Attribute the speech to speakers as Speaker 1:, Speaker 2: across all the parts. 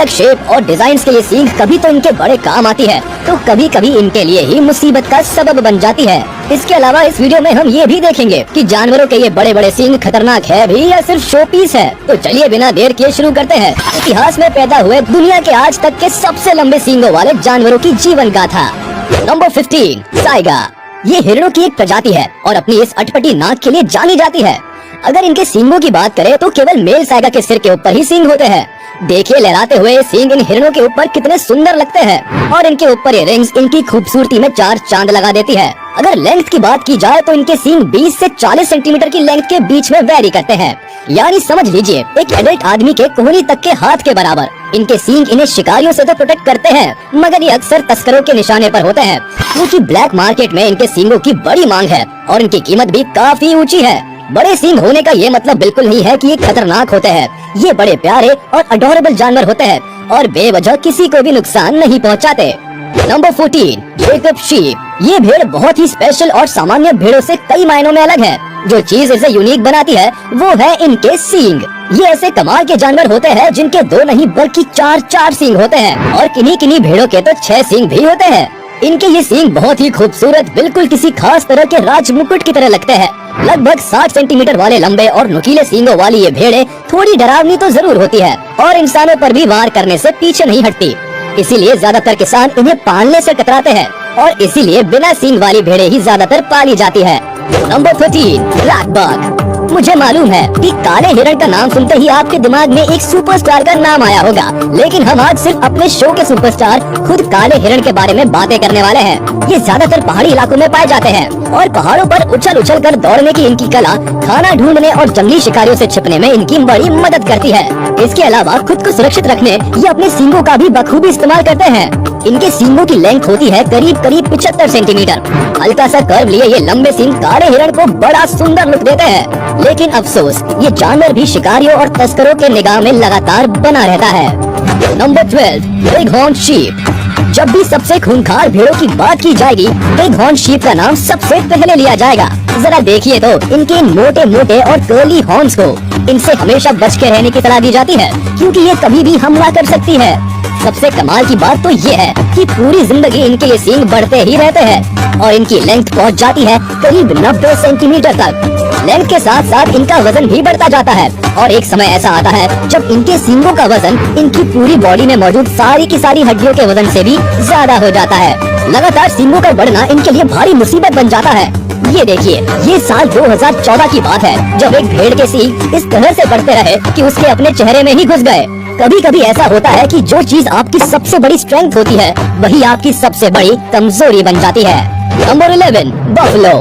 Speaker 1: अलग शेप और डिजाइन के ये सींग कभी तो इनके बड़े काम आती है, तो कभी कभी इनके लिए ही मुसीबत का सबब बन जाती है। इसके अलावा इस वीडियो में हम ये भी देखेंगे कि जानवरों के ये बड़े बड़े सींग खतरनाक है भी या सिर्फ शो पीस है। तो चलिए बिना देर किए शुरू करते हैं इतिहास में पैदा हुए दुनिया के आज तक के सबसे लंबे सींगों वाले जानवरों की जीवन गाथा। Number 15, Saiga. ये हिरणों की एक प्रजाति है और अपनी इस अटपटी नाक के लिए जानी जाती है। अगर इनके सींगों की बात करें तो केवल मेल साइगा के सिर के ऊपर ही सींग होते हैं। देखिए लहराते हुए सींग इन हिरणों के ऊपर कितने सुंदर लगते हैं और इनके ऊपर ये रिंग्स इनकी खूबसूरती में चार चांद लगा देती है। अगर लेंथ की बात की जाए तो इनके सींग 20 से 40 सेंटीमीटर की लेंथ के बीच में वेरी करते हैं, यानी समझ लीजिए एक एडल्ट आदमी के कोहनी तक के हाथ के बराबर। इनके सींग इन्हें शिकारियों से तो प्रोटेक्ट करते हैं, मगर ये अक्सर तस्करों के निशाने पर होते हैं, क्योंकि ब्लैक मार्केट में इनके सींगों की बड़ी मांग है और इनकी कीमत भी काफी ऊंची है। बड़े सींग होने का ये मतलब बिल्कुल नहीं है कि ये खतरनाक होते हैं। ये बड़े प्यारे और अडोरेबल जानवर होते हैं और बेवजह किसी को भी नुकसान नहीं पहुंचाते। Number 14, Jacob sheep. ये भेड़ बहुत ही स्पेशल और सामान्य भेड़ों से कई मायनों में अलग है। जो चीज इसे यूनिक बनाती है वो है इनके सींग। ये ऐसे कमाल के जानवर होते हैं जिनके 2 नहीं बल्कि 4 सींग होते हैं और किन्हीं भेड़ों के तो 6 सींग भी होते हैं। इनके ये सींग बहुत ही खूबसूरत, बिल्कुल किसी खास तरह के राज मुकुट की तरह लगते हैं। लगभग 60 सेंटीमीटर वाले लंबे और नुकीले सींगों वाली ये भेड़ें थोड़ी डरावनी तो जरूर होती है और इंसानों पर भी वार करने से पीछे नहीं हटती। इसीलिए ज्यादातर किसान इन्हें पालने से कतराते हैं और इसीलिए बिना सींग वाली भेड़ें ही ज्यादातर पाली जाती है। Number 13, black buck. मुझे मालूम है कि काले हिरण का नाम सुनते ही आपके दिमाग में एक सुपरस्टार का नाम आया होगा, लेकिन हम आज सिर्फ अपने शो के सुपरस्टार खुद काले हिरण के बारे में बातें करने वाले हैं। ये ज्यादातर पहाड़ी इलाकों में पाए जाते हैं और पहाड़ों पर उछल कर दौड़ने की इनकी कला खाना ढूंढने और जंगली शिकारियों से छिपने में इनकी बड़ी मदद करती है। इसके अलावा खुद को सुरक्षित रखने ये अपने सींगों का भी बखूबी इस्तेमाल करते हैं। इनके सींगों की लेंथ होती है करीब 75 सेंटीमीटर। हल्का सा कर्व लिए ये लंबे सींग काले हिरण को बड़ा सुंदर लुक देते हैं, लेकिन अफसोस ये जानवर भी शिकारियों और तस्करों के निगाह में लगातार बना रहता है। Number 12, big horn sheep. जब भी सबसे खूंखार भेड़ों की बात की जाएगी, बिग हॉर्न शीप का नाम सबसे पहले लिया जाएगा। जरा देखिए तो इनके मोटे मोटे और कर्ली हॉर्न्स को। इनसे हमेशा बच के रहने की सलाह दी जाती है, क्योंकि ये कभी भी हमला कर सकती है। सबसे कमाल की बात तो ये है कि पूरी जिंदगी इनके ये सींग बढ़ते ही रहते हैं और इनकी लेंथ पहुंच जाती है करीब 90 सेंटीमीटर तक। लेंथ के साथ साथ इनका वजन भी बढ़ता जाता है और एक समय ऐसा आता है जब इनके सींगों का वजन इनकी पूरी बॉडी में मौजूद सारी की सारी हड्डियों के वजन से भी ज्यादा हो जाता है। लगातार सींगों का बढ़ना इनके लिए भारी मुसीबत बन जाता है। ये देखिए, ये साल 2014 की बात है जब एक भेड़ के सींग इस तरह से बढ़ते रहे कि उसके अपने चेहरे में ही घुस गए। कभी कभी ऐसा होता है कि जो चीज आपकी सबसे बड़ी स्ट्रेंथ होती है वही आपकी सबसे बड़ी कमजोरी बन जाती है। Number 11, buffalo.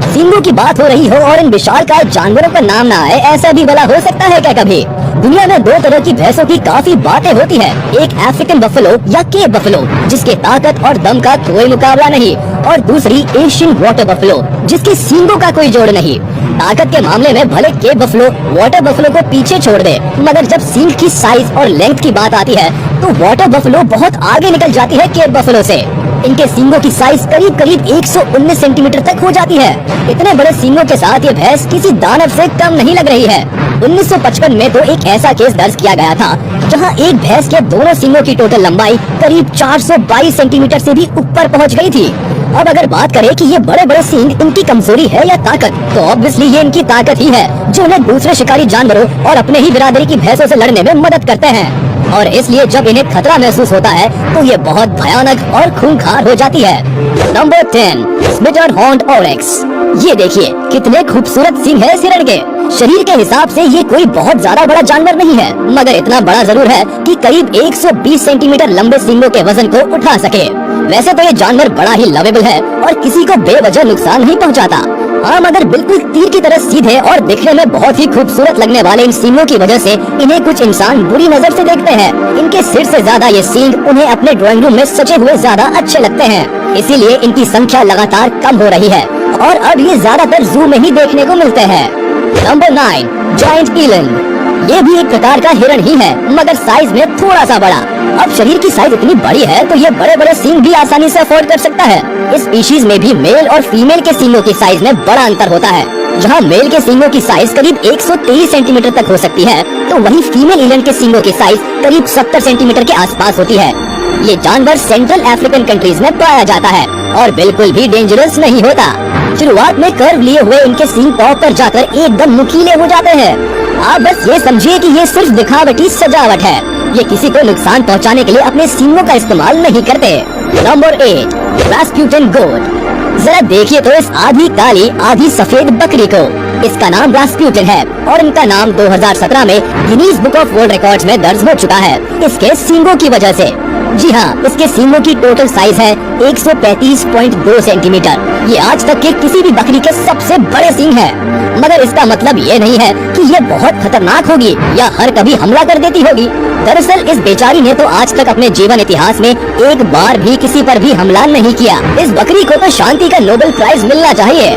Speaker 1: सींगों की बात हो रही हो और इन विशालकाय जानवरों का नाम ना आए, ऐसा भी भला हो सकता है क्या कभी? दुनिया में 2 तरह की भैंसों की काफी बातें होती है। एक अफ्रीकन बफलो या केप बफलो, जिसके ताकत और दम का कोई मुकाबला नहीं, और दूसरी एशियन वाटर बफलो, जिसके सींगों का कोई जोड़ नहीं। ताकत के मामले में भले केप बफलो वाटर बफलो को पीछे छोड़ दे, मगर जब सींग की साइज और लेंथ की बात आती है तो वाटर बफलो बहुत आगे निकल जाती है केप बफलो से। इनके सींगों की साइज करीब 119 सेंटीमीटर तक हो जाती है। इतने बड़े सींगों के साथ ये भैंस किसी दानव से कम नहीं लग रही है। 1955 में तो एक ऐसा केस दर्ज किया गया था जहां एक भैंस के दोनों सींगों की टोटल लंबाई करीब 422 सेंटीमीटर से भी ऊपर पहुंच गई थी। अब अगर बात करें कि ये बड़े बड़े सींग इनकी कमजोरी है या ताकत, तो ऑब्वियसली ये इनकी ताकत ही है जो उन्हें दूसरे शिकारी जानवरों और अपने ही बिरादरी की भैंसों से लड़ने में मदद करते हैं। और इसलिए जब इन्हें खतरा महसूस होता है तो ये बहुत भयानक और खूंखार हो जाती है। Number 10, splitter horned oryx. ये देखिए कितने खूबसूरत सींग है इस हिरण के। शरीर के हिसाब से ये कोई बहुत ज्यादा बड़ा जानवर नहीं है, मगर इतना बड़ा जरूर है कि करीब 120 सेंटीमीटर लंबे सींगों के वजन को उठा सके। वैसे तो ये जानवर बड़ा ही लवेबल है और किसी को बेवजह नुकसान नहीं पहुंचाता। हाँ, मगर बिल्कुल तीर की तरह सीधे और दिखने में बहुत ही खूबसूरत लगने वाले इन सींगों की वजह से इन्हें कुछ इंसान बुरी नजर से देखते हैं। इनके सिर से ज्यादा ये सींग उन्हें अपने ड्राइंग रूम में सजे हुए ज्यादा अच्छे लगते हैं, इसीलिए इनकी संख्या लगातार कम हो रही है और अब ये ज्यादातर जू में ही देखने को मिलते हैं। Number 9, giant eland. ये भी एक प्रकार का हिरण ही है, मगर साइज में थोड़ा सा बड़ा। अब शरीर की साइज इतनी बड़ी है तो ये बड़े बड़े सींग भी आसानी से अफोर्ड कर सकता है। इस स्पीशीज में भी मेल और फीमेल के सींगों की साइज में बड़ा अंतर होता है। जहाँ मेल के सींगों की साइज करीब 123 सेंटीमीटर तक हो सकती है, तो वहीं फीमेल इलैंड के सींगों की साइज करीब 70 सेंटीमीटर के आसपास होती है। ये जानवर सेंट्रल अफ्रीकन कंट्रीज में पाया जाता है और बिल्कुल भी डेंजरस नहीं होता। शुरुआत में कर्व लिए हुए इनके सींग टॉप पर जाकर एकदम नुकीले हो जाते हैं। आप बस ये समझिए कि ये सिर्फ दिखावटी सजावट है। ये किसी को नुकसान पहुंचाने के लिए अपने सींगों का इस्तेमाल नहीं करते। नंबर 8, रास्पुटिन गोट। जरा देखिए तो इस आधी काली आधी सफेद बकरी को। इसका नाम रास्पुटिन है और इनका नाम 2017 में Guinness book of world records में दर्ज हो चुका है, इसके सींगों की वजह से। जी हाँ, इसके सींगों की टोटल साइज है 135.2 सेंटीमीटर। ये आज तक के किसी भी बकरी के सबसे बड़े सींग है। मगर इसका मतलब ये नहीं है कि ये बहुत खतरनाक होगी या हर कभी हमला कर देती होगी। दरअसल इस बेचारी ने तो आज तक अपने जीवन इतिहास में एक बार भी किसी पर भी हमला नहीं किया। इस बकरी को तो शांति का नोबेल प्राइज मिलना चाहिए।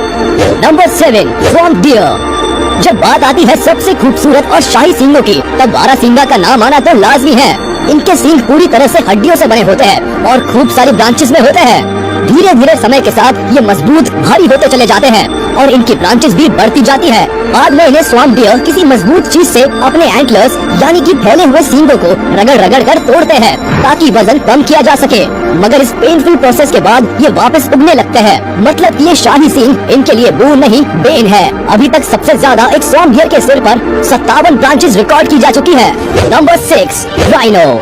Speaker 1: Number 7, swamp deer. जब बात आती है सबसे खूबसूरत और शाही सींगों की, तब बारहसिंगा का नाम आना तो लाजमी है। इनके सींग पूरी तरह से हड्डियों से बने होते हैं और खूब सारी ब्रांचेस में होते हैं। धीरे धीरे समय के साथ ये मजबूत भारी होते चले जाते हैं और इनकी ब्रांचेस भी बढ़ती जाती है। बाद में इन्हें स्वॉम्प डियर किसी मजबूत चीज से अपने एंटलर्स यानी कि फैले हुए सींगों को रगड़ रगड़ कर तोड़ते हैं ताकि वजन कम किया जा सके। मगर इस पेनफुल प्रोसेस के बाद ये वापस उगने लगते हैं। मतलब ये शाही सींग इनके लिए बून नहीं बेन है। अभी तक सबसे ज्यादा एक स्वॉम्प डियर के सिर पर 57 ब्रांचेस रिकॉर्ड की जा चुकी है। Number 6, rhino.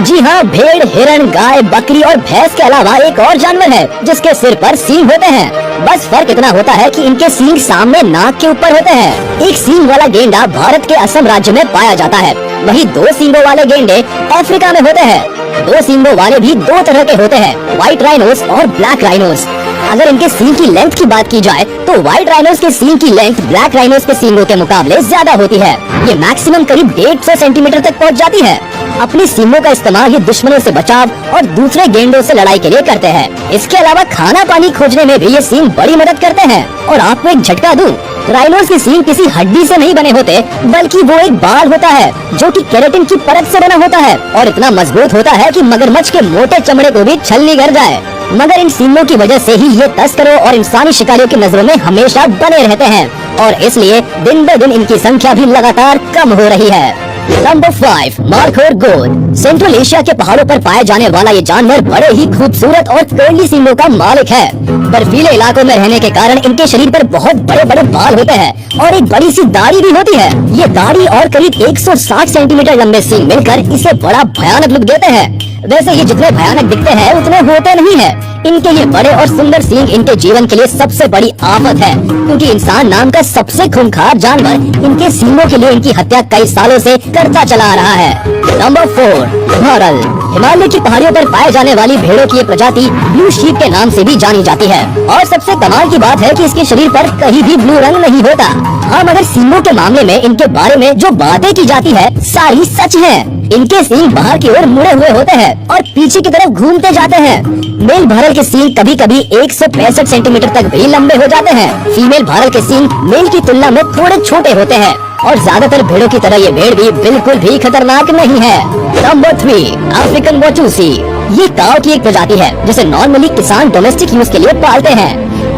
Speaker 1: जी हाँ, भेड़, हिरण, गाय, बकरी और भैंस के अलावा एक और जानवर है जिसके सिर पर सींग होते हैं। बस फर्क इतना होता है कि इनके सींग सामने नाक के ऊपर होते हैं। एक सींग वाला गेंडा भारत के असम राज्य में पाया जाता है, वहीं 2 सींगों वाले गेंडे अफ्रीका में होते हैं। 2 सींगों वाले भी 2 तरह के होते हैं, व्हाइट राइनोस और ब्लैक राइनोस। अगर इनके सींग की लेंथ की बात की जाए तो व्हाइट राइनोस के सींग की लेंथ ब्लैक राइनोस के सींगों के मुकाबले ज्यादा होती है। ये मैक्सिमम करीब 150 सेंटीमीटर तक पहुंच जाती है। अपनी सींगों का इस्तेमाल ये दुश्मनों से बचाव और दूसरे गेंडों से लड़ाई के लिए करते हैं। इसके अलावा खाना पानी खोजने में भी ये सींग बड़ी मदद करते हैं। और आपको एक झटका दूं, राइनोस के सींग किसी हड्डी से नहीं बने होते, बल्कि वो एक बाल होता है जो कि केराटिन की परत से बना होता है और इतना मजबूत होता है कि मगरमच्छ के मोटे चमड़े को भी छलनी कर जाए। मगर इन सींगों की वजह से ही ये तस्करों और इंसानी शिकारियों की नजरों में हमेशा बने रहते हैं और इसलिए दिन ब दिन इनकी संख्या भी लगातार कम हो रही है। नंबर 5, मार्खोर गोट। सेंट्रल एशिया के पहाड़ों पर पाए जाने वाला ये जानवर बड़े ही खूबसूरत और कर्ली सींगों का मालिक है। बर्फीले इलाकों में रहने के कारण इनके शरीर पर बहुत बड़े बड़े बाल होते हैं और एक बड़ी सी दाढ़ी भी होती है। ये दाढ़ी और करीब 160 सेंटीमीटर लंबे सींग मिलकर इसे बड़ा भयानक लुक देते हैं। वैसे ये जितने भयानक दिखते हैं उतने होते नहीं है। इनके ये बड़े और सुंदर सींग इनके जीवन के लिए सबसे बड़ी आफत है, क्योंकि इंसान नाम का सबसे खूंखार जानवर इनके सींगों के लिए इनकी हत्या कई सालों से करता चला आ रहा है। नंबर 4, घोरल। हिमालय की पहाड़ियों पर पाए जाने वाली भेड़ों की ये प्रजाति ब्लू शीप के नाम से भी जानी जाती है और सबसे कमाल की बात है कि इसके शरीर पर कहीं भी ब्लू रंग नहीं होता। हाँ, मगर सींगों के मामले में इनके बारे में जो बातें की जाती है सारी सच है। इनके सींग बाहर की ओर मुड़े हुए होते हैं और पीछे की तरफ घूमते जाते हैं। मेल भारल के सींग कभी कभी 165 सेंटीमीटर तक भी लंबे हो जाते हैं। फीमेल भारल के सींग मेल की तुलना में थोड़े छोटे होते हैं और ज्यादातर भेड़ों की तरह ये भेड़ भी बिल्कुल भी खतरनाक नहीं है। Number 3, African watusi. ये काऊ की एक प्रजाति है जिसे नॉर्मली किसान डोमेस्टिक यूज के लिए पालते हैं।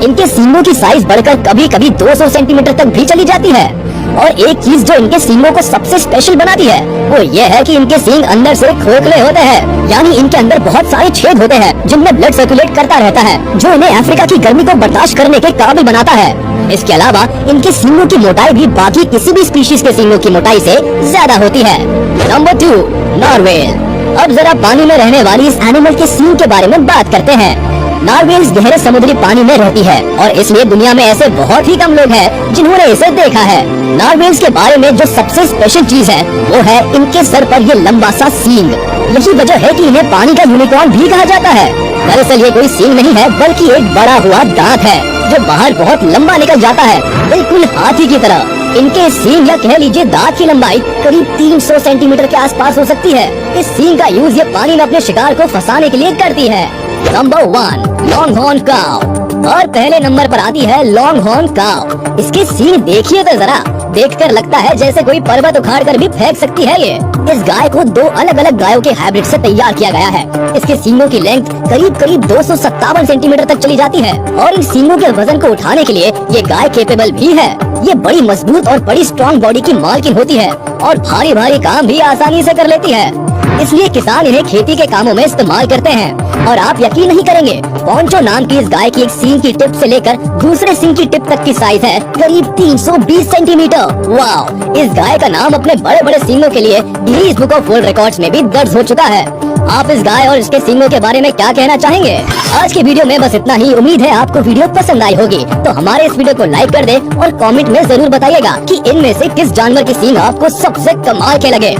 Speaker 1: इनके सींगों की साइज बढ़कर कभी कभी 200 सेंटीमीटर तक भी चली जाती है। और एक चीज जो इनके सींगों को सबसे स्पेशल बनाती है वो ये है कि इनके सींग अंदर से खोखले होते हैं, यानी इनके अंदर बहुत सारे छेद होते हैं जिनमें ब्लड सर्कुलेट करता रहता है, जो इन्हें अफ्रीका की गर्मी को बर्दाश्त करने के काबिल बनाता है। इसके अलावा इनके सींगों की मोटाई भी बाकी किसी भी स्पीशीज के सींगों की मोटाई से ज्यादा होती है। नंबर 2, नार्वेल। अब जरा पानी में रहने वाली इस एनिमल के सींग के बारे में बात करते हैं। नार्वेल्स गहरे समुद्री पानी में रहती है और इसलिए दुनिया में ऐसे बहुत ही कम लोग हैं जिन्होंने इसे देखा है। नार्वेल्स के बारे में जो सबसे स्पेशल चीज है वो है इनके सर पर ये लंबा सा सींग। यही वजह है कि इन्हें पानी का यूनिकॉर्न भी कहा जाता है। दरअसल ये कोई सींग नहीं है बल्कि एक बड़ा हुआ दांत है जो बाहर बहुत लंबा निकल जाता है, बिल्कुल हाथी की तरह। इनके सींग या कह लीजिए दांत की लंबाई करीब 300 सेंटीमीटर के आसपास हो सकती है। इस सींग का यूज ये पानी में अपने शिकार को फंसाने के लिए करती है। नंबर 1, लॉन्ग हॉर्न काऊ। और पहले नंबर पर आती है लॉन्ग हॉर्न काऊ। इसके सींग देखिए तो जरा, देखकर लगता है जैसे कोई पर्वत उखाड़ कर भी फेंक सकती है ये। इस गाय को 2 अलग अलग गायों के हाइब्रिड से तैयार किया गया है। इसके सींगों की लेंथ करीब करीब 257 सेंटीमीटर तक चली जाती है और इन सींगों के वजन को उठाने के लिए ये गाय केपेबल भी है। ये बड़ी मजबूत और बड़ी स्ट्रॉन्ग बॉडी की मालकिन होती है और भारी भारी काम भी आसानी से कर लेती है। इसलिए किसान इन्हें खेती के कामों में इस्तेमाल करते हैं। और आप यकीन नहीं करेंगे, पोंचो नाम की इस गाय की एक सींग की टिप से लेकर दूसरे सींग की टिप तक की साइज है करीब 320 सेंटीमीटर। वाओ! इस गाय का नाम अपने बड़े बड़े सींगों के लिए Guinness book of world records में भी दर्ज हो चुका है। आप इस गाय और इसके सींगों के बारे में क्या कहना चाहेंगे? आज की वीडियो में बस इतना ही। उम्मीद है आपको वीडियो पसंद आई होगी। तो हमारे इस वीडियो को लाइक कर दे और कमेंट में जरूर बताइएगा कि इनमें से किस जानवर की सींग आपको सबसे कमाल के लगे।